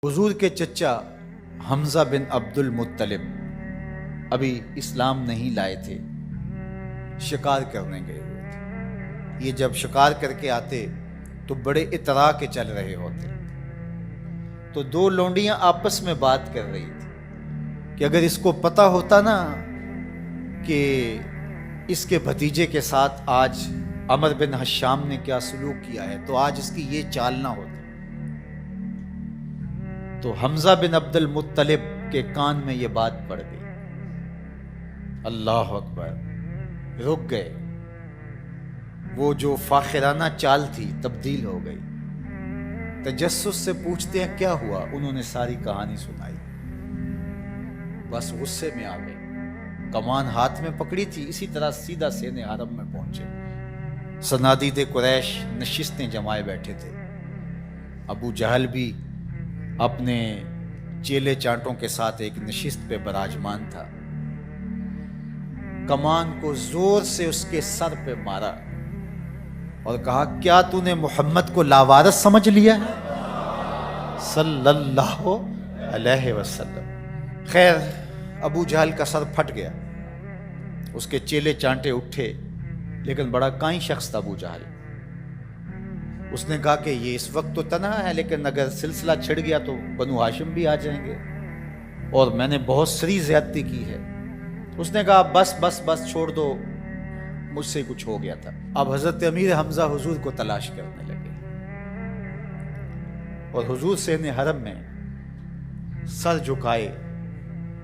حضور کے چچا حمزہ بن عبد المطلب ابھی اسلام نہیں لائے تھے، شکار کرنے گئے ہوئے تھے۔ یہ جب شکار کر کے آتے تو بڑے اطراء کے چل رہے ہوتے، تو دو لونڈیاں آپس میں بات کر رہی تھی کہ اگر اس کو پتہ ہوتا نا کہ اس کے بھتیجے کے ساتھ آج عمر بن حشام نے کیا سلوک کیا ہے تو آج اس کی یہ چال نہ ہوتی۔ تو حمزہ بن عبد المطلب کے کان میں یہ بات پڑ گئی، اللہ اکبر، رک گئے۔ وہ جو فاخرانہ چال تھی تبدیل ہو گئی۔ تجسس سے پوچھتے ہیں کیا ہوا، انہوں نے ساری کہانی سنائی، بس غصے میں آ گئے، کمان ہاتھ میں پکڑی تھی، اسی طرح سیدھا سینے حرم میں پہنچے۔ صنادید قریش نشستیں جمائے بیٹھے تھے، ابو جہل بھی اپنے چیلے چانٹوں کے ساتھ ایک نشست پہ براجمان تھا۔ کمان کو زور سے اس کے سر پہ مارا اور کہا کیا تو نے محمد کو لاوارث سمجھ لیا ہے صلی اللہ علیہ وسلم۔ خیر ابو جہل کا سر پھٹ گیا، اس کے چیلے چانٹے اٹھے، لیکن بڑا کائیں شخص تھا ابو جہل۔ اس نے کہا کہ یہ اس وقت تو تنہا ہے، لیکن اگر سلسلہ چھڑ گیا تو بنو ہاشم بھی آ جائیں گے، اور میں نے بہت سری زیادتی کی ہے۔ اس نے کہا بس بس بس چھوڑ دو، مجھ سے کچھ ہو گیا تھا۔ اب حضرت امیر حمزہ حضور کو تلاش کرنے لگے، اور حضور سین حرم میں سر جھکائے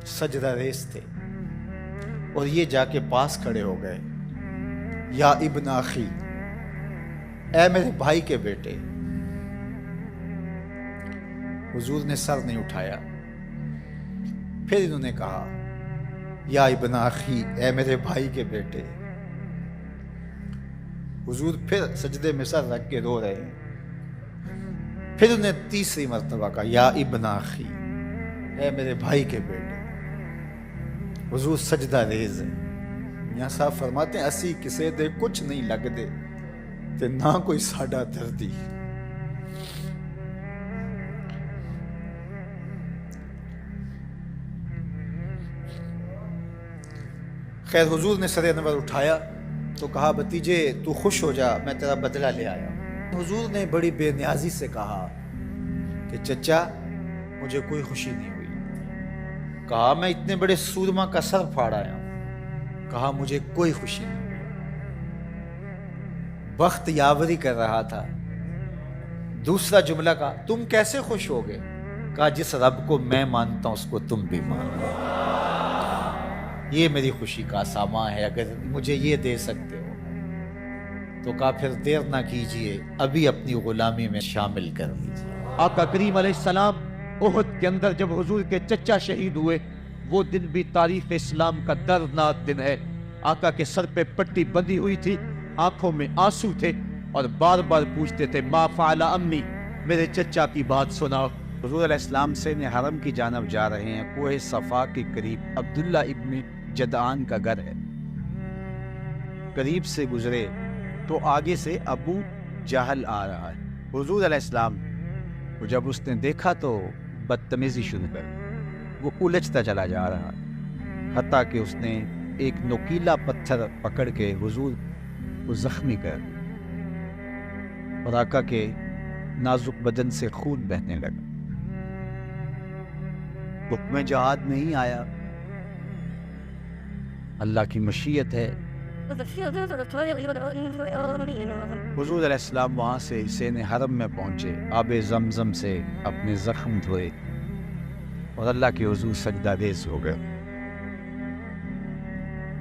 سجدہ ریز تھے، اور یہ جا کے پاس کھڑے ہو گئے، یا ابن اخی، اے میرے بھائی کے بیٹے۔ حضور نے سر نہیں اٹھایا، پھر انہوں نے کہا یا ابن اخی، اے میرے بھائی کے بیٹے۔ حضور پھر سجدے میں سر رکھ کے رو رہے ہیں، پھر انہیں تیسری مرتبہ کہا یا ابن اخی، اے میرے بھائی کے بیٹے۔ حضور سجدہ ریز ہے۔ میاں صاحب فرماتے ہیں اسی کسے دے کچھ نہیں لگ دے تے نہ کوئی ساڈا دردی۔ خیر حضور نے سر انور اٹھایا تو کہا بھتیجے تو خوش ہو جا، میں تیرا بدلہ لے آیا ہوں۔ حضور نے بڑی بے نیازی سے کہا کہ چچا مجھے کوئی خوشی نہیں ہوئی۔ کہا میں اتنے بڑے سورما کا سر پھاڑ آیا ہوں۔ کہا مجھے کوئی خوشی نہیں ہوئی، بخت یاوری کر رہا تھا۔ دوسرا جملہ کہا تم کیسے خوش ہو گئے؟ کہا جس رب کو میں مانتا ہوں اس کو تم بھی مانو، یہ میری خوشی کا سامان ہے، اگر مجھے یہ دے سکتے ہو تو کہا پھر دیر نہ کیجئے، ابھی اپنی غلامی میں شامل کر لیجئے۔ آقا کریم علیہ السلام احد کے اندر جب حضور کے چچا شہید ہوئے، وہ دن بھی تاریخ اسلام کا دردناک دن ہے۔ آقا کے سر پہ پٹی بندھی ہوئی تھی، آنکھوں میں آنسو تھے، اور بار بار پوچھتے تھے ما فعل امی، میرے چچا کی بات سناؤ۔ حضور علیہ السلام سے حرم کی جانب جا رہے ہیں، کوہ صفا کے قریب عبداللہ ابن جدعان کا گھر ہے۔ قریب سے گزرے تو آگے سے ابو جہل آ رہا ہے۔ حضور علیہ السلام کو جب اس نے دیکھا تو بدتمیزی شروع کر، وہ الجھتا چلا جا رہا، حتیٰ کہ اس نے ایک نوکیلا پتھر پکڑ کے حضور کو زخمی کر، اور آقا کے نازک بدن سے خون بہنے لگا۔ حکم جہاد نہیں آیا، اللہ کی مشیت ہے۔ حضور علیہ السلام وہاں سے سین حرم میں پہنچے، آب زمزم سے اپنے زخم دھوئے، اور اللہ کے حضور سجدہ ریز ہو گئے۔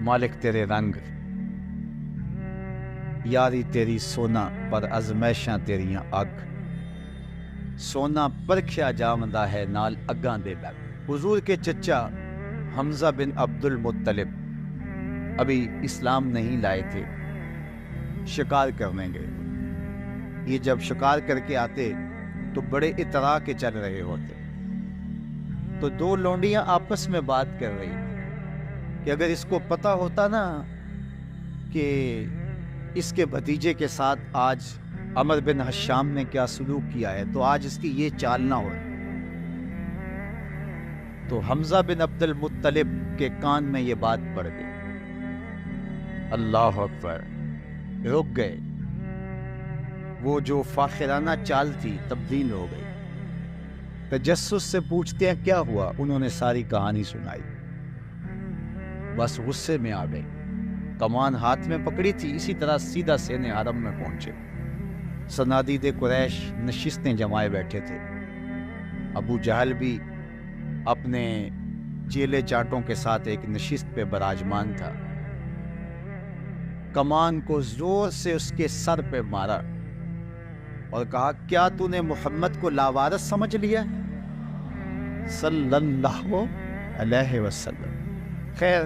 مالک تیرے رنگ، یاری تیری سونا پر ازمیشاں تیریاں اگ، سونا پرکھیا جامدہ ہے نال اگاں دے لگ۔ حضور کے چچا حمزہ بن عبد المطلب ابھی اسلام نہیں لائے تھے، شکار کرنے گئے۔ یہ جب شکار کر کے آتے تو بڑے اطراء کے چل رہے ہوتے، تو دو لونڈیاں آپس میں بات کر رہی تھی کہ اگر اس کو پتہ ہوتا نا کہ اس کے بھتیجے کے ساتھ آج عمر بن حشام نے کیا سلوک کیا ہے تو آج اس کی یہ چال نہ ہو۔ تو حمزہ بن عبد المطلب کے کان میں یہ بات پڑ گئی۔ اللہ اکبر، رک گئے۔ وہ جو فاخرانہ چال تھی تبدیل ہو گئی۔ تجسس سے پوچھتے ہیں کیا ہوا، انہوں نے ساری کہانی سنائی۔ بس غصے میں آ گئے، کمان ہاتھ میں پکڑی تھی، اسی طرح سیدھا سین حرم میں پہنچے۔ صنادید قریش نشستیں جمائے بیٹھے تھے۔ ابو جہل بھی اپنے چیلے چاٹوں کے ساتھ ایک نشست پہ براجمان تھا۔ کمان کو زور سے اس کے سر پہ مارا اور کہا کیا تو نے محمد کو لاوارث سمجھ لیا ہے؟ صلی اللہ علیہ وسلم۔ خیر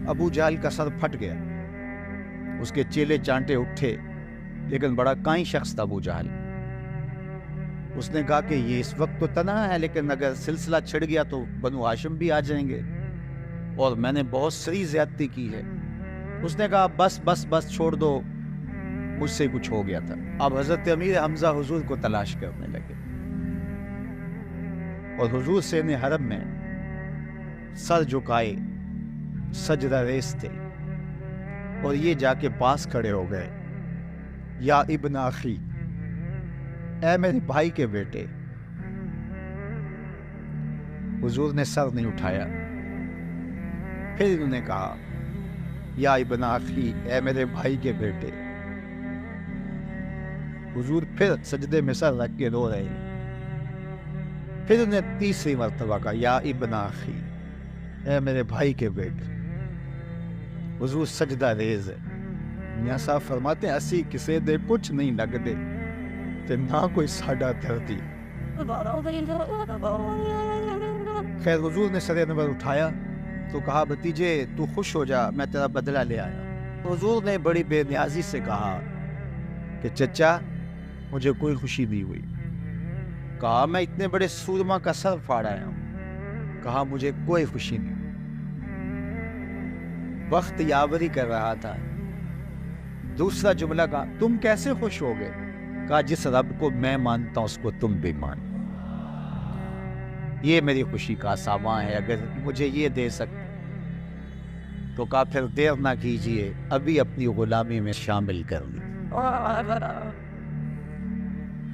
ابو جہل کا سر پھٹ گیا، اس کے چیلے چانٹے اٹھے، لیکن بڑا کائیں شخص تھا ابو جہل۔ اس نے کہا کہ یہ اس وقت تو تنہا ہے، لیکن اگر سلسلہ چھڑ گیا تو بنو ہاشم بھی آ جائیں گے، اور میں نے بہت سری زیادتی کی ہے۔ اس نے کہا بس بس بس چھوڑ دو، مجھ سے کچھ ہو گیا تھا۔ اب حضرت امیر حمزہ حضور کو تلاش کرنے لگے، اور حضور سین حرم میں سر جھکائے سجدہ ریز تھے، اور یہ جا کے پاس کھڑے ہو گئے، یا ابن اخی، اے میرے بھائی کے بیٹے۔ حضور نے سر نہیں اٹھایا۔ پھر انہوں نے کہا یا ابن اخی، اے میرے بھائی کے بیٹے۔ حضور پھر سجدے میں سر رکھ کے رو رہے ہیں۔ پھر انہیں تیسری مرتبہ کہا یا ابن اخی، اے میرے بھائی کے بیٹے۔ حضور سجدہ ریز ہے۔ میاں صاحب فرماتے ہیں اسی کسے دے کچھ نہیں لگ دے تے نہ کوئی ساڈا دردی۔ خیر حضور نے سر انور اٹھایا تو کہا بھتیجے تو خوش ہو جا، میں تیرا بدلہ لے آیا۔ حضور نے بڑی بے نیازی سے کہا کہ چچا مجھے کوئی خوشی نہیں ہوئی۔ کہا میں اتنے بڑے سورما کا سر پھاڑ آیا ہوں۔ کہا مجھے کوئی خوشی نہیں۔ وقت یاوری کر رہا تھا۔ دوسرا جملہ کہا تم کیسے خوش ہو گئے؟ کہا جس رب کو میں مانتا ہوں اس کو تم بھی مان، یہ میری خوشی کا سامان ہے، اگر مجھے یہ دے سکتے تو کہا پھر دیر نہ کیجئے، ابھی اپنی غلامی میں شامل کر لی۔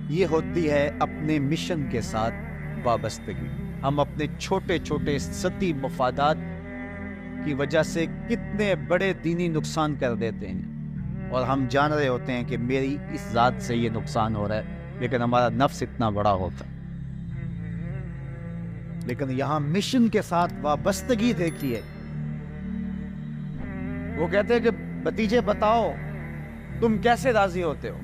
یہ ہوتی ہے اپنے مشن کے ساتھ وابستگی۔ ہم اپنے چھوٹے چھوٹے سطحی مفادات کی وجہ سے کتنے بڑے دینی نقصان کر دیتے ہیں، اور ہم جان رہے ہوتے ہیں کہ میری اس ذات سے یہ نقصان ہو رہا ہے، لیکن ہمارا نفس اتنا بڑا ہوتا ہے۔ لیکن یہاں مشن کے ساتھ وابستگی دیکھیے۔ وہ کہتے ہیں کہ بھتیجے بتاؤ تم کیسے راضی ہوتے ہو؟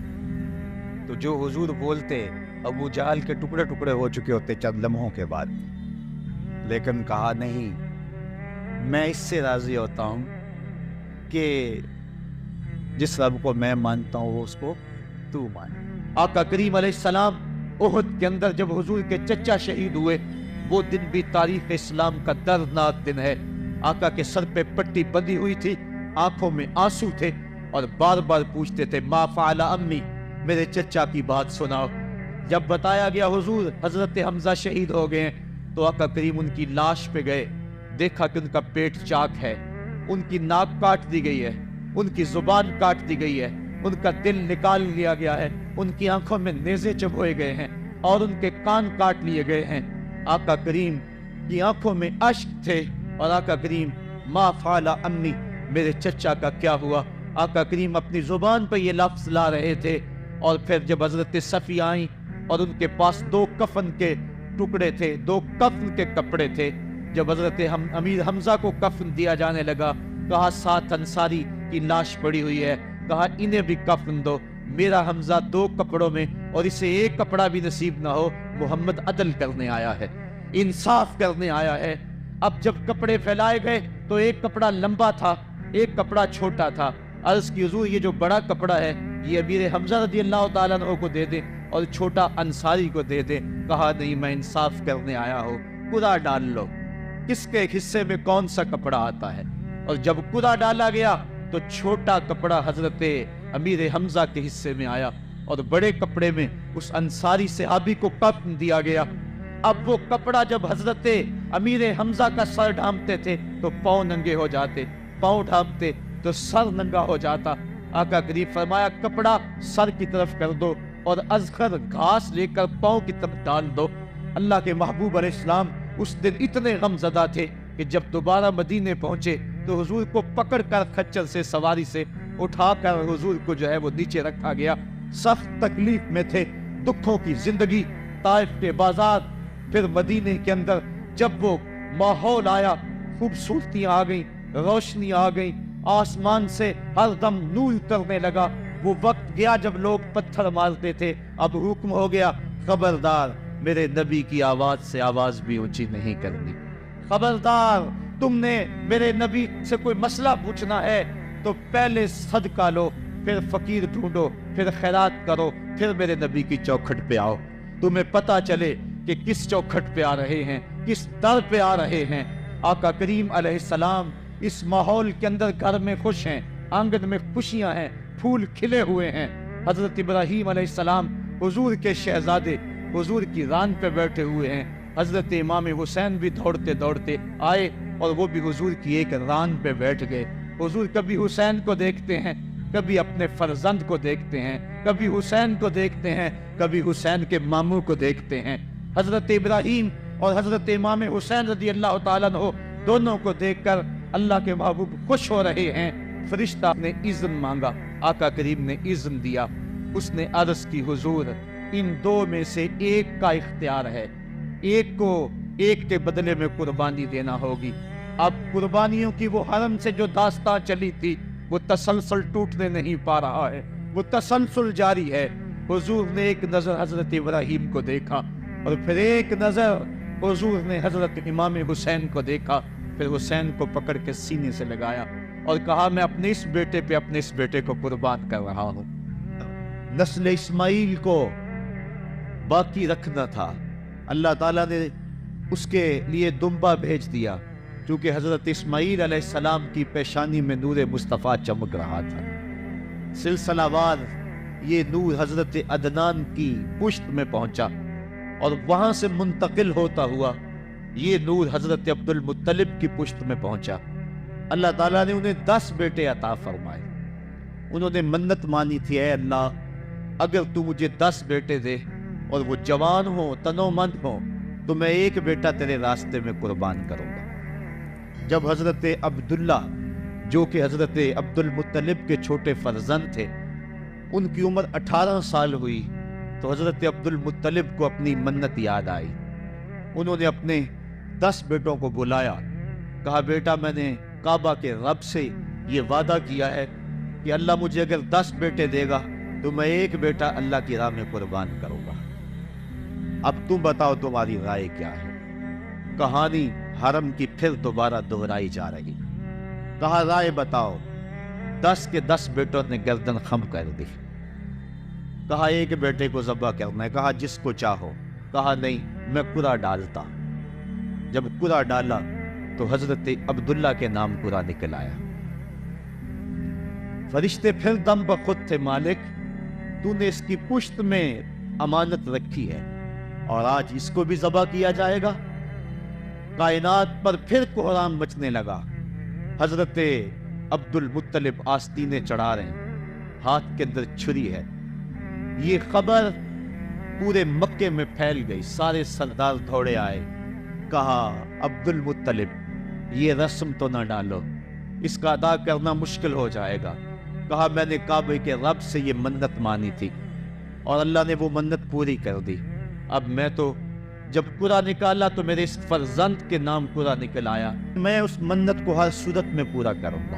تو جو حضور بولتے ابو جہل کے ٹکڑے ٹکڑے ہو چکے ہوتے چند لمحوں کے بعد، لیکن کہا نہیں، میں اس سے راضی ہوتا ہوں کہ جس رب کو میں مانتا ہوں وہ اس کو تو مان۔ آقا کریم علیہ السلام احد کے اندر جب حضور کے چچا شہید ہوئے، وہ دن بھی تاریخ اسلام کا دردناک دن ہے۔ آقا کے سر پہ پٹی بندھی ہوئی تھی، آنکھوں میں آنسو تھے، اور بار بار پوچھتے تھے ما فعل امی، میرے چچا کی بات سناؤ۔ جب بتایا گیا حضور حضرت حمزہ شہید ہو گئے ہیں، تو آقا کریم ان کی لاش پہ گئے، دیکھا کہ ان کا پیٹ چاک ہے، ان کی ناک کاٹ دی گئی ہے، ان کی زبان کاٹ دی گئی ہے، ان کا دل نکال لیا گیا ہے، ان کی آنکھوں میں نیزے چبھوئے گئے ہیں، اور ان کے کان کاٹ لیے گئے ہیں۔ آقا کریم کی آنکھوں میں اشک تھے، اور آقا کریم ما فعل امی، میرے چچا کا کیا ہوا؟ آقا کریم اپنی زبان پہ یہ لفظ لا رہے تھے، اور پھر جب حضرت صفی آئیں اور ان کے پاس 2 کفن کے ٹکڑے تھے، 2 کفن کے کپڑے تھے، جب حضرت امیر حمزہ کو کفن دیا جانے لگا، کہا 7 انصاری کی لاش پڑی ہوئی ہے، کہا انہیں بھی کفن دو، میرا حمزہ 2 کپڑوں میں، اور اسے 1 کپڑا بھی نصیب نہ ہو۔ محمد عدل کرنے آیا ہے، انصاف کرنے آیا ہے۔ اب جب کپڑے پھیلائے گئے تو 1 کپڑا لمبا تھا، 1 کپڑا چھوٹا تھا۔ عرض کی حضور یہ جو بڑا کپڑا ہے یہ امیر حمزہ رضی اللہ تعالیٰ عنہ کو دے دیں، اور چھوٹا انصاری کو دے دیں۔ کہا نہیں، میں انصاف کرنے آیا ہوں، قرعہ ڈال لو کس کے حصے میں کون سا کپڑا آتا ہے۔ اور جب قرعہ ڈالا گیا تو چھوٹا کپڑا حضرت امیر حمزہ کے حصے میں آیا، اور بڑے کپڑے میں اس انصاری صحابی کو کفن دیا گیا۔ اب وہ کپڑا جب حضرت امیر حمزہ کا سر ڈھانپتے تھے تو پاؤں ننگے ہو جاتے، پاؤں ڈھانپتے تو سر ننگا ہو جاتا۔ آقا کریم فرمایا کپڑا سر کی طرف کر دو اور ازخر گھاس لے کر پاؤں کی طرف ڈال دو۔ اللہ کے محبوب علیہ السلام اس دن اتنے غم زدہ تھے کہ جب دوبارہ مدینے پہنچے تو حضور کو پکڑ کر کھچر سے سواری سے اٹھا کر حضور کو جو ہے وہ نیچے رکھا گیا۔ سخت تکلیف میں تھے، دکھوں کی زندگی، طائف کے بازار، پھر مدینے کے اندر جب وہ ماحول آیا، خوبصورتیاں آ گئیں، روشنی آ گئی، آسمان سے ہر دم نور اترنے لگا۔ وہ وقت گیا جب لوگ پتھر مارتے تھے، اب حکم ہو گیا خبردار میرے نبی کی آواز سے آواز بھی اونچی نہیں کرنی، خبردار تم نے میرے نبی سے کوئی مسئلہ پوچھنا ہے تو پہلے صدقہ لو، پھر فقیر ڈھونڈو، پھر خیرات کرو، پھر میرے نبی کی چوکھٹ پہ آؤ، تمہیں پتہ چلے کہ کس چوکھٹ پہ آ رہے ہیں، کس در پہ آ رہے ہیں۔ آقا کریم علیہ السلام اس ماحول کے اندر گھر میں خوش ہیں، آنگن میں خوشیاں ہیں، پھول کھلے ہوئے ہیں۔ حضرت ابراہیم علیہ السلام حضور کے شہزادے حضور کی ران پہ بیٹھے ہوئے ہیں۔ حضرت امام حسین بھی دوڑتے دوڑتے آئے اور وہ بھی حضور کی ایک ران پہ بیٹھ گئے۔ حضور کبھی حسین کو دیکھتے ہیں، کبھی اپنے فرزند کو دیکھتے ہیں، کبھی حسین کو دیکھتے ہیں، کبھی حسین کے ماموں کو دیکھتے ہیں۔ حضرت ابراہیم اور حضرت امام حسین رضی اللہ تعالیٰ عنہ دونوں کو دیکھ کر اللہ کے محبوب خوش ہو رہے ہیں۔ فرشتہ نے اذن مانگا، آقا کریم نے اذن دیا۔ اس نے عرض کی حضور ان دو میں سے ایک کا اختیار ہے، ایک کو ایک کے بدلے میں قربانی دینا ہوگی۔ اب قربانیوں کی وہ حرم سے جو داستان چلی تھی وہ تسلسل ٹوٹنے نہیں پا رہا ہے، وہ تسلسل جاری ہے۔ حضور نے ایک نظر حضرت ابراہیم کو دیکھا اور پھر ایک نظر حضور نے حضرت امام حسین کو دیکھا، پھر حسین کو پکڑ کے سینے سے لگایا اور کہا میں اپنے اس بیٹے پہ اپنے اس بیٹے کو قربان کر رہا ہوں۔ نسل اسماعیل کو باقی رکھنا تھا، اللہ تعالیٰ نے اس کے لیے دمبا بھیج دیا، کیونکہ حضرت اسماعیل علیہ السلام کی پیشانی میں نور مصطفیٰ چمک رہا تھا۔ سلسلہ وار یہ نور حضرت عدنان کی پشت میں پہنچا اور وہاں سے منتقل ہوتا ہوا یہ نور حضرت عبد المطلب کی پشت میں پہنچا۔ اللہ تعالیٰ نے انہیں 10 بیٹے عطا فرمائے۔ انہوں نے منت مانی تھی، اے اللہ اگر تو مجھے 10 بیٹے دے اور وہ جوان ہوں، تنو مند ہوں، تو میں ایک بیٹا تیرے راستے میں قربان کروں گا۔ جب حضرت عبداللہ جو کہ حضرت عبد المطلب کے چھوٹے فرزند تھے، ان کی عمر 18 سال ہوئی تو حضرت عبد المطلب کو اپنی منت یاد آئی۔ انہوں نے اپنے 10 بیٹوں کو بلایا، کہا بیٹا میں نے کعبہ کے رب سے یہ وعدہ کیا ہے کہ اللہ مجھے اگر 10 بیٹے دے گا تو میں ایک بیٹا اللہ کی راہ میں قربان کروں گا۔ اب تم بتاؤ تمہاری رائے کیا ہے؟ کہانی حرم کی پھر دوبارہ دہرائی جا رہی۔ کہا رائے بتاؤ۔ 10 کے 10 بیٹوں نے گردن خم کر دی۔ کہا ایک بیٹے کو ذبح کرنا ہے، کہا جس کو چاہو، کہا نہیں میں قرعہ ڈالتا۔ جب قرعہ ڈالا تو حضرت عبداللہ کے نام قرعہ نکل آیا۔ فرشتے پھر دم بخود تھے، مالک تو نے اس کی پشت میں امانت رکھی ہے اور آج اس کو بھی ذبح کیا جائے گا۔ کائنات پر پھر کوہرام مچنے لگا۔ حضرت عبد المطلب آستینے چڑھا رہے ہیں، ہاتھ کے اندر چھری ہے۔ یہ خبر پورے مکے میں پھیل گئی، سارے سردار دوڑے آئے۔ کہا عبد المطلب یہ رسم تو نہ ڈالو، اس کا ادا کرنا مشکل ہو جائے گا۔ کہا میں نے کعبے کے رب سے یہ منت مانی تھی اور اللہ نے وہ منت پوری کر دی۔ اب میں تو جب قرعہ نکالا تو میرے اس فرزند کے نام قرعہ نکل آیا، میں اس منت کو ہر صورت میں پورا کروں گا۔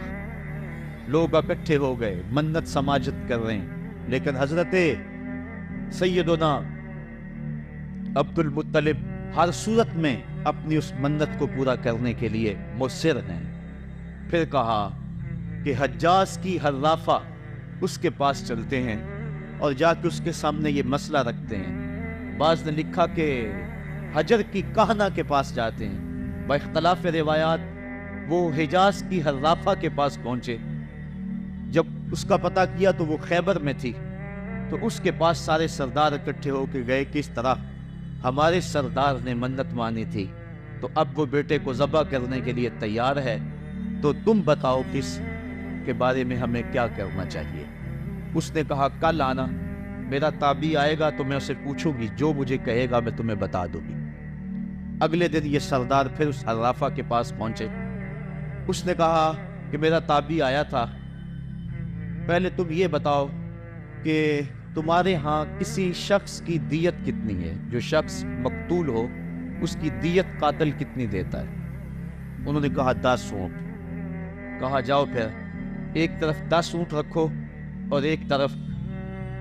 لوگ اکٹھے ہو گئے، منت سماجت کر رہے ہیں، لیکن حضرت سیدنا عبد المطلب ہر صورت میں اپنی اس منت کو پورا کرنے کے لیے مصر ہیں۔ پھر کہا کہ حجاز کی حرافہ اس کے پاس چلتے ہیں اور جا کے اس کے سامنے یہ مسئلہ رکھتے ہیں۔ بعض نے لکھا کہ حجر کی کہنا کے پاس جاتے ہیں۔ با اختلاف روایات وہ حجاز کی حرافہ کے پاس پہنچے۔ جب اس کا پتہ کیا تو وہ خیبر میں تھی، تو اس کے پاس سارے سردار اکٹھے ہو کے گئے، کس طرح ہمارے سردار نے منت مانی تھی تو اب وہ بیٹے کو ذبح کرنے کے لیے تیار ہے، تو تم بتاؤ کس کے بارے میں ہمیں کیا کرنا چاہیے؟ اس نے کہا کل آنا، میرا تابعی آئے گا تو میں اسے پوچھوں گی، جو مجھے کہے گا میں تمہیں بتا دوں گی۔ اگلے دن یہ سردار پھر اس عرافہ کے پاس پہنچے۔ اس نے کہا کہ میرا تابعی آیا تھا، پہلے تم یہ بتاؤ کہ تمہارے ہاں کسی شخص کی دیت کتنی ہے؟ جو شخص مقتول ہو اس کی دیت قاتل کتنی دیتا ہے؟ انہوں نے کہا 10 اونٹ۔ کہا جاؤ پھر ایک طرف 10 اونٹ رکھو اور ایک طرف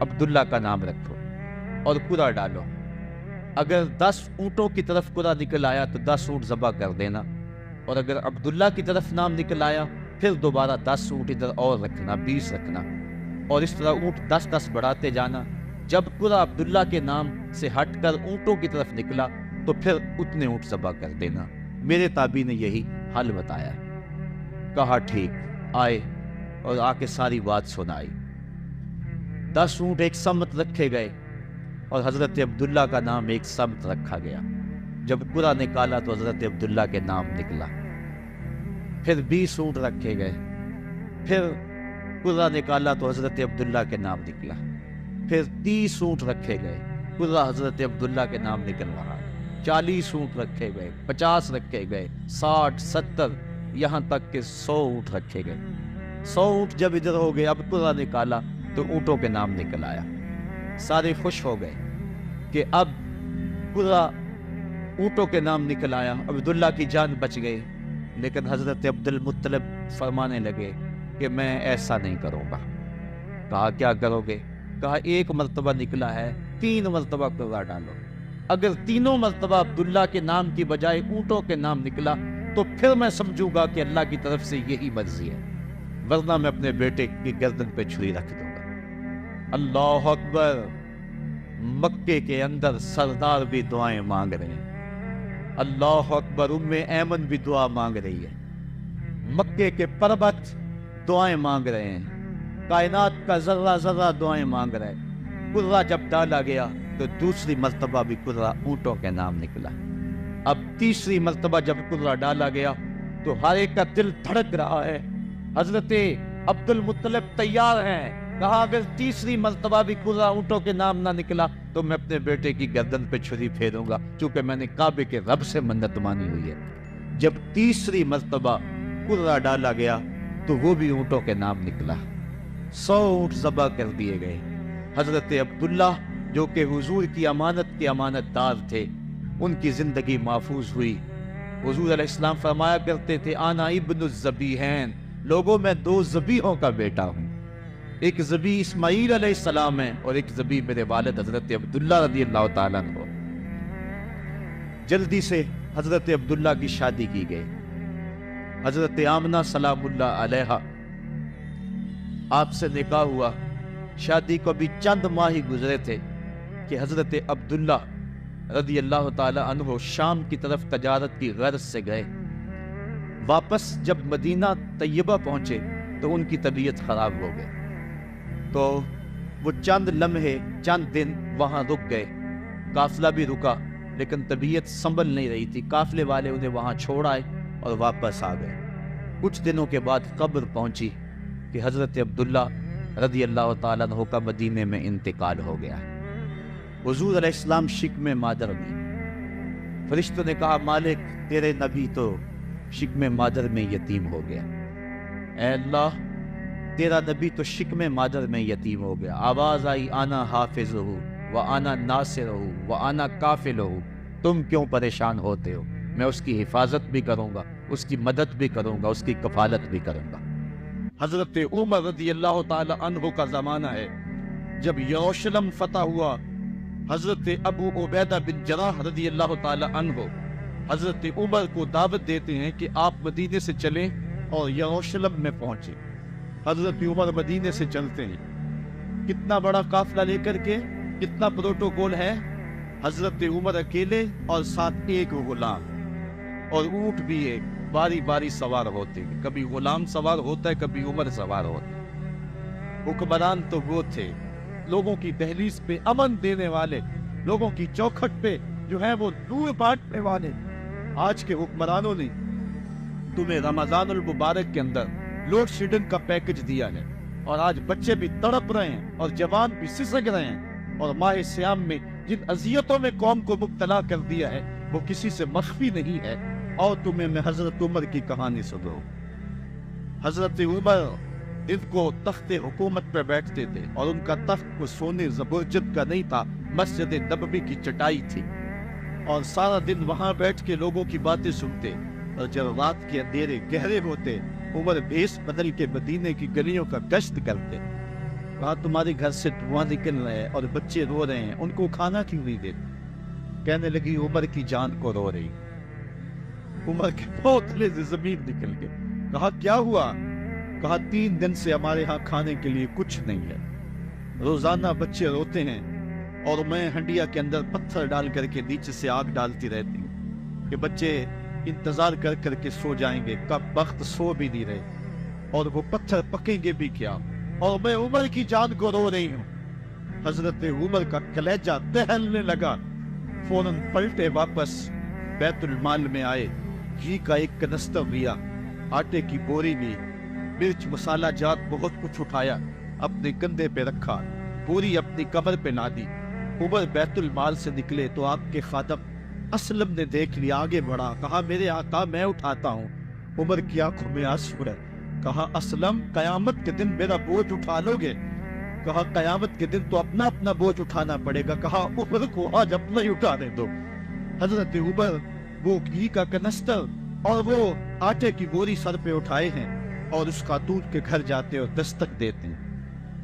عبداللہ کا نام رکھو اور قرعہ ڈالو، اگر 10 اونٹوں کی طرف قرعہ نکل آیا تو 10 اونٹ ذبح کر دینا، اور اگر عبداللہ کی طرف نام نکل آیا پھر دوبارہ 10 اونٹ ادھر اور رکھنا، 20 رکھنا، اور اس طرح اونٹ 10 بڑھاتے جانا۔ جب قرعہ عبداللہ کے نام سے ہٹ کر اونٹوں کی طرف نکلا تو پھر اتنے اونٹ ذبح کر دینا۔ میرے تابعی نے یہی حل بتایا۔ کہا ٹھیک۔ آئے اور آ کے ساری بات سنائی۔ 10 اونٹ ایک سمت رکھے گئے اور حضرت عبداللہ کا نام ایک سمت رکھا گیا۔ جب قرعہ نکالا تو حضرت عبداللہ کے نام نکلا۔ پھر 20 اونٹ رکھے گئے، پھر قرعہ نکالا تو حضرت عبداللہ کے نام نکلا۔ پھر 30 اونٹ رکھے گئے، قرعہ حضرت عبداللہ کے نام نکل رہا۔ 40 اونٹ رکھے گئے، 50 رکھے گئے، 60، 70، یہاں تک کہ 100 اونٹ رکھے گئے۔ 100 اونٹ جب ادھر ہو گئے، اب قرعہ نکالا تو اونٹوں کے نام نکل آیا۔ سارے خوش ہو گئے کہ اب قرعہ اونٹوں کے نام نکل آیا، عبداللہ کی جان بچ گئی۔ لیکن حضرت عبد المطلب فرمانے لگے کہ میں ایسا نہیں کروں گا۔ کہا کیا کرو گے؟ کہا 1 مرتبہ نکلا ہے، 3 مرتبہ قرعہ ڈالو، اگر تینوں مرتبہ عبداللہ کے نام کی بجائے اونٹوں کے نام نکلا تو پھر میں سمجھوں گا کہ اللہ کی طرف سے یہی مرضی ہے، ورنہ میں اپنے بیٹے کی گردن پہ چھری رکھ دوں گا۔ اللہ اکبر! مکے کے اندر سردار بھی دعائیں مانگ رہے ہیں۔ اللہ اکبر! ایمن بھی دعا مانگ رہی ہے، مکے کے پربت دعائیں مانگ رہے ہیں، کائنات کا ذرہ ذرہ دعائیں مانگ رہے ہیں۔ قرعہ جب ڈالا گیا تو دوسری مرتبہ بھی قرعہ اونٹوں کے نام نکلا۔ اب تیسری مرتبہ جب قرعہ ڈالا گیا تو ہر ایک کا دل دھڑک رہا ہے۔ حضرت عبد المطلب تیار ہیں، کہا اگر تیسری مرتبہ بھی قرعہ اونٹوں کے نام نہ نکلا تو میں اپنے بیٹے کی گردن پہ چھری پھیروں گا، چونکہ میں نے کعبے کے رب سے منت مانی ہوئی ہے۔ جب تیسری مرتبہ قرعہ ڈالا گیا تو وہ بھی اونٹوں کے نام نکلا۔ 100 اونٹ ذبح کر دیے گئے۔ حضرت عبداللہ جو کہ حضور کی امانت کے امانت دار تھے، ان کی زندگی محفوظ ہوئی۔ حضور علیہ السلام فرمایا کرتے تھے انا ابن الذبیحین، لوگوں میں 2 ذبیحوں کا بیٹا ہوں، ایک ذبیح اسماعیل علیہ السلام ہے اور ایک ذبیح میرے والد حضرت عبداللہ رضی اللہ تعالیٰ عنہ۔ جلدی سے حضرت عبداللہ کی شادی کی گئی۔ حضرت آمنہ سلام اللہ علیہا آپ سے نکاح ہوا، شادی کو بھی چند ماہ ہی گزرے تھے کہ حضرت عبداللہ رضی اللہ تعالیٰ عنہ شام کی طرف تجارت کی غرض سے گئے۔ واپس جب مدینہ طیبہ پہنچے تو ان کی طبیعت خراب ہو گئی، تو وہ چند لمحے چند دن وہاں رک گئے۔ قافلہ بھی رکا لیکن طبیعت سنبھل نہیں رہی تھی، قافلے والے انہیں وہاں چھوڑ آئے اور واپس آ گئے۔ کچھ دنوں کے بعد خبر پہنچی کہ حضرت عبداللہ رضی اللہ تعالیٰ عنہ کا مدینے میں انتقال ہو گیا ہے۔ حضور علیہ السلام شکم مادر میں، فرشتوں نے کہا مالک تیرے نبی تو شکم مادر میں یتیم ہو گیا۔ اے اللہ تیرا نبی تو شکم مادر میں یتیم ہو گیا۔ آواز آئی آنا حافظ ہو و آنا ناصر ہو و آنا کافل ہو، تم کیوں پریشان ہوتے ہو؟ میں اس کی حفاظت بھی کروں گا، اس کی مدد بھی کروں گا، اس کی کفالت بھی کروں گا۔ حضرت عمر رضی اللہ تعالی عنہ کا زمانہ ہے، جب یروشلم فتح ہوا، حضرت ابو عبیدہ بن جراح رضی اللہ تعالی عنہ حضرت عمر کو دعوت دیتے ہیں کہ آپ مدینے سے چلیں اور یروشلم میں پہنچیں۔ حضرت عمر مدینے سے چلتے ہیں، کتنا بڑا قافلہ لے کر کے، کتنا پروٹوکول ہے۔ حضرت عمر اکیلے اور ساتھ ایک غلام، اور اونٹ بھی ایک، باری باری سوار ہوتے ہیں، کبھی غلام سوار ہوتا ہے، کبھی عمر سوار ہوتا ہے۔ حکمران تو وہ تھے لوگوں کی دہلیز پہ امن دینے والے، لوگوں کی چوکھٹ پہ جو ہے وہ نور بانٹنے والے، آج کے حکمرانوں نے تمہیں رمضان المبارک کے اندر لوڈ شیڈنگ کا پیکج دیا ہے، اور آج بچے بھی تڑپ رہے ہیں اور جوان بھی سسک رہے ہیں، اور ماہ سیام میں جن اذیتوں میں قوم کو مبتلا کر دیا ہے وہ کسی سے مخفی نہیں ہے۔ اور تمہیں میں حضرت عمر کی کہانی سناؤں۔ حضرت عمر ان کو تخت حکومت پہ بیٹھتے تھے، اور ان کا تخت کو سونے زبرجد کا نہیں تھا، مسجد نبوی کی چٹائی تھی، اور سارا دن وہاں بیٹھ کے لوگوں کی باتیں سنتے، اور جب رات کے اندھیرے گہرے ہوتے عمر بھیس بدل کے مدینے کی گلیوں کا گشت کرتے۔ کہا تمہارے گھر سے دھواں نکل رہے ہیں اور بچے رو رہے ہیں، ان کو کھانا کیوں نہیں دیتے؟ کہنے لگی عمر کی جان کو رو رہی۔ عمر کے پوتلے سے زمین نکل گئے۔ کہا کیا ہوا؟ کہا 3 دن سے ہمارے ہاں کھانے کے لیے کچھ نہیں ہے، روزانہ بچے روتے ہیں، اور میں ہنڈیا کے اندر پتھر ڈال کر کے نیچے سے آگ ڈالتی رہتی ہوں کہ بچے انتظار کر کر کے سو جائیں گے، کب وقت سو بھی نہیں رہے، اور وہ پتھر پکیں گے بھی کیا، اور میں عمر کی جان کو رو رہی ہوں۔ حضرت عمر کا کلیجہ دہلنے لگا، فوراً پلٹے واپس بیت المال میں آئے، گھی کا ایک کنستر لیا، آٹے کی بوری لی، مرچ مسالہ جات بہت کچھ اٹھایا، اپنے کندھے پہ رکھا، بوری اپنی کمر پہ نادی۔ عمر بیت المال سے نکلے تو آپ کے خادم اسلم نے دیکھ لیا، آگے بڑھا، کہا میرے آقا میں اٹھاتا ہوں۔ عمر کی آنکھوں میں آنسو ہے۔ کہا اسلم قیامت کے دن میرا بوجھ اٹھا لو گے؟ کہا قیامت کے دن تو اپنا اپنا بوجھ اٹھانا پڑے گا۔ کہا عمر کو آج اپنا ہی اٹھانے دو۔ حضرت عمر وہ گھی کا کنستر اور وہ آٹے کی بوری سر پہ اٹھائے ہیں، اور اس خاتون کے گھر جاتے اور دستک دیتے ہیں۔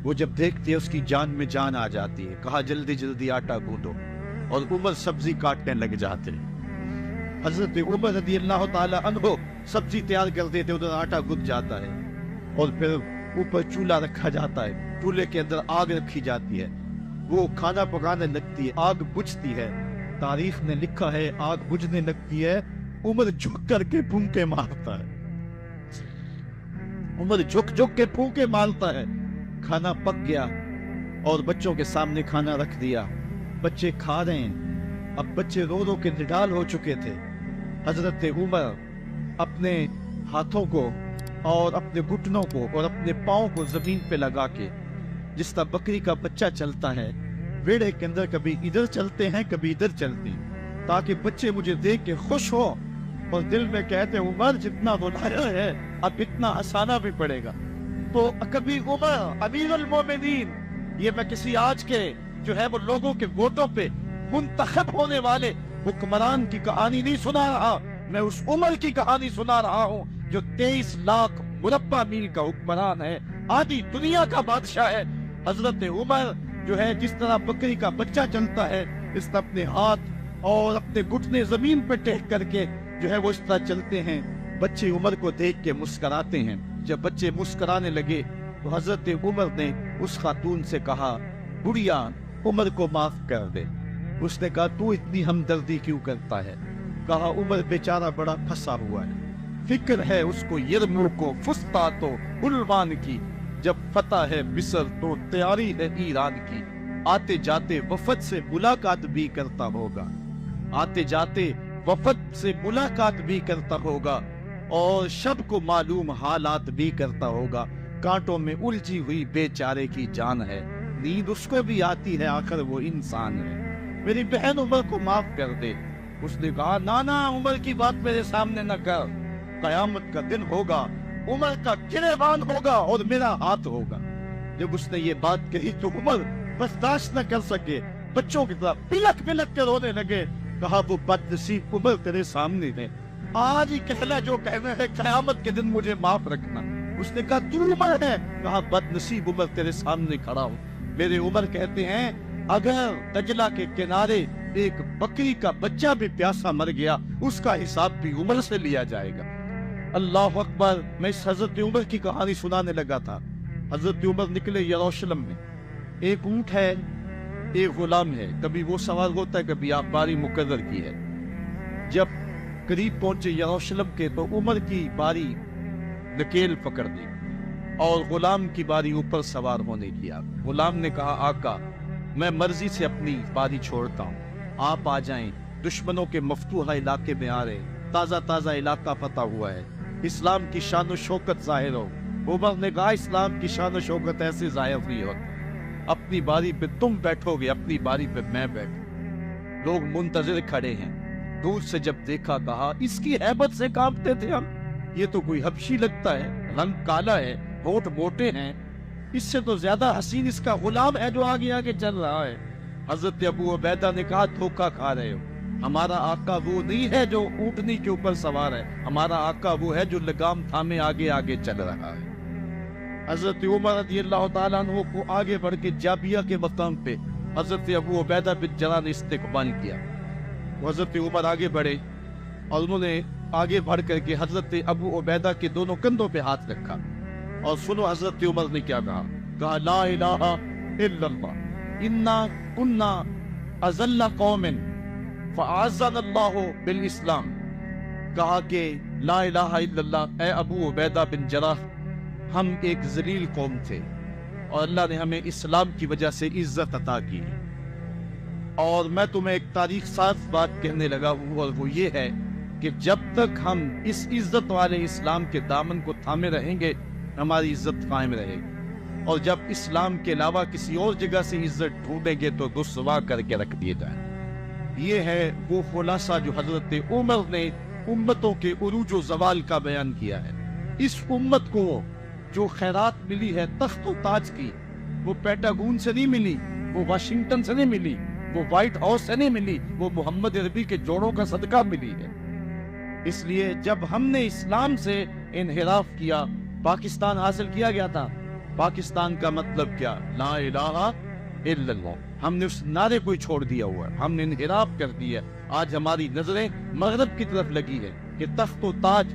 وہ جب دیکھتے اس کی جان میں جان آ جاتی ہے۔ کہا جلدی جلدی آٹا گوندو، اور عمر سبزی کاٹنے لگ جاتے ہیں۔ حضرت عمر رضی اللہ تعالی عنہ سبزی تیار کر دیتے، ادھر آٹا گد جاتا ہے، اور پھر اوپر چولہا رکھا جاتا ہے، چولہے کے اندر آگ رکھی جاتی ہے، وہ کھانا پکانے لگتی ہے، آگ بجھتی ہے۔ تاریخ نے لکھا ہے آگ بجھنے لگتی ہے، عمر جھک کر کے پھونکے مارتا ہے، عمر جھک جھک کے پھونکے مارتا ہے۔ کھانا پک گیا اور بچوں کے سامنے کھانا رکھ دیا، بچے کھا رہے ہیں۔ اب بچے رو رو کے نڈال ہو چکے تھے۔ حضرت عمر اپنے ہاتھوں کو اور اپنے گھٹنوں کو اور اپنے پاؤں کو زمین پہ لگا کے، جس طرح بکری کا بچہ چلتا ہے ویڑے کے اندر، کبھی ادھر چلتے ہیں کبھی ادھر چلتے ہیں، تاکہ بچے مجھے دیکھ کے خوش ہو اور دل میں کہتے ہیں عمر جتنا رلایا ہے اب اتنا ہنسانا بھی پڑے گا۔ تو کبھی عمر امیر المومنین، یہ میں کسی آج کے جو ہے وہ لوگوں کے ووٹوں پہ منتخب ہونے والے حکمران کی کہانی نہیں سنا رہا، میں اس عمر کی کہانی سنا رہا ہوں جو 23 لاکھ مربع میل کا حکمران ہے، آدھی دنیا کا بادشاہ ہے۔ حضرت عمر جو ہے جس طرح بکری کا بچہ چلتا ہے، اس طرح اپنے ہاتھ اور اپنے گھٹنے زمین پہ ٹیک کر کے جو ہے وہ اس طرح چلتے ہیں۔ بچے عمر کو دیکھ کے مسکراتے ہیں۔ جب بچے مسکرانے لگے تو حضرت عمر نے اس خاتون سے کہا بڑھیا عمر کو معاف کر دے۔ اس نے کہا تو اتنی ہمدردی کیوں کرتا ہے؟ کہا عمر بیچارہ بڑا پھنسا ہوا ہے، فکر ہے اس کو یرموک و فسطاط و حلوان کی، جب فتح ہے مصر تو تیاری ہے ایران کی، آتے جاتے وفد سے ملاقات بھی کرتا ہوگا، آتے جاتے وفد سے ملاقات بھی کرتا ہوگا، اور شب کو معلوم حالات بھی کرتا ہوگا، کانٹوں میں الجھی ہوئی بیچارے کی جان ہے، نیند اس کو بھی آتی ہے، آخر وہ انسان ہے، میری بہن عمر کو معاف کر دے۔ اس نے کہا نانا عمر کی بات میرے سامنے نہ کر، قیامت کا دن ہوگا، عمر کا گریبان ہوگا اور میرا ہاتھ ہوگا۔ جب اس نے یہ بات کہی تو عمر برداشت نہ کر سکے، بچوں کی طرح پلک پلک کے رونے لگے۔ کہا وہ بدنصیب عمر تیرے سامنے ہے، آج ہی کہنا جو کہنا ہے، قیامت کے دن مجھے معاف رکھنا۔ اس نے کہا تو عمر ہے؟ کہا بدنصیب عمر تیرے سامنے کھڑا ہوں۔ میرے عمر کہتے ہیں اگر دجلہ کے کنارے ایک بکری کا بچہ بھی پیاسا مر گیا، اس کا حساب بھی عمر سے لیا جائے گا۔ اللہ اکبر۔ میں اس حضرت عمر کی کہانی سنانے لگا تھا۔ حضرت عمر نکلے یروشلم میں، ایک اونٹ ہے، ایک غلام ہے، کبھی وہ سوار ہوتا ہے، کبھی آپ باری مقرر کی ہے۔ جب قریب پہنچے یروشلم کے تو عمر کی باری نکیل پکڑ دی اور غلام کی باری اوپر سوار ہونے کی۔ غلام نے کہا آقا میں مرضی سے اپنی باری چھوڑتا ہوں، آپ آ جائیں، دشمنوں کے مفتوحہ علاقے میں آ رہے، تازہ تازہ علاقہ فتح ہوا ہے، اسلام کی شان و شوکت ظاہر ہو۔ عمر نے کہا اسلام کی شان و شوکت ایسے ظاہر نہیں ہوتی، اپنی باری پہ تم بیٹھو گے، اپنی باری پہ میں بیٹھوں۔ لوگ منتظر کھڑے ہیں، دور سے جب دیکھا کہا اس کی ہیبت سے کانپتے تھے ہم، یہ تو کوئی حبشی لگتا ہے، رنگ کالا ہے، ہونٹ موٹے ہیں، اس سے تو زیادہ حسین اس کا غلام ہے جو آگے آگے چل رہا ہے۔ حضرت ابو عبیدہ نے کہا دھوکہ کھا رہے ہو، ہمارا آقا وہ نہیں ہے جو اونٹنی کے اوپر سوار ہے، ہمارا آقا وہ ہے جو لگام تھامے آگے آگے چل رہا ہے۔ حضرت عمر رضی اللہ تعالیٰ عنہ کو آگے بڑھ کے جابیہ کے مقام پہ حضرت ابو عبیدہ بن جراح نے استقبال کیا۔ حضرت عمر آگے بڑھے اور انہوں نے آگے بڑھ کر کے حضرت ابو عبیدہ کے دونوں کندھوں پہ ہاتھ رکھا، اور سنو حضرت عمر نے کیا کہا، کہا لا الہ الا اللہ انا کنا اذل قوم فاعزنا اللہ بالاسلام۔ کہا کہ لا الہ الا اللہ، اے ابو عبیدہ بن جراح، ہم ایک ذلیل قوم تھے اور اللہ نے ہمیں اسلام کی وجہ سے عزت عطا کی۔ اور میں تمہیں ایک تاریخ ساز بات کہنے لگا ہوں، اور وہ یہ ہے کہ جب تک ہم اس عزت والے اسلام کے دامن کو تھامے رہیں گے ہماری عزت قائم رہے گی، اور جب اسلام کے علاوہ کسی اور جگہ سے عزت ڈھونڈیں گے تو رسوا کر کے رکھ دیے جائیں۔ یہ ہے وہ خلاصہ جو حضرت عمر نے امتوں کے عروج و زوال کا بیان کیا ہے۔ اس امت کو جو خیرات ملی ہے تخت و تاج کی، وہ پیٹاگون سے نہیں ملی، وہ واشنگٹن سے نہیں ملی، وہ وائٹ ہاؤس سے نہیں ملی، وہ محمد عربی کے جوڑوں کا صدقہ ملی ہے۔ اس لیے جب ہم نے اسلام سے انحراف کیا، پاکستان حاصل کیا گیا تھا۔ پاکستان کا مطلب کیا؟ لا الہ الا اللہ۔ ہم نے اس نعرے کو ہی چھوڑ دیا ہوا ہے، ہم نے انحراف کر دیا۔ آج ہماری نظریں مغرب کی طرف لگی ہے کہ تخت و تاج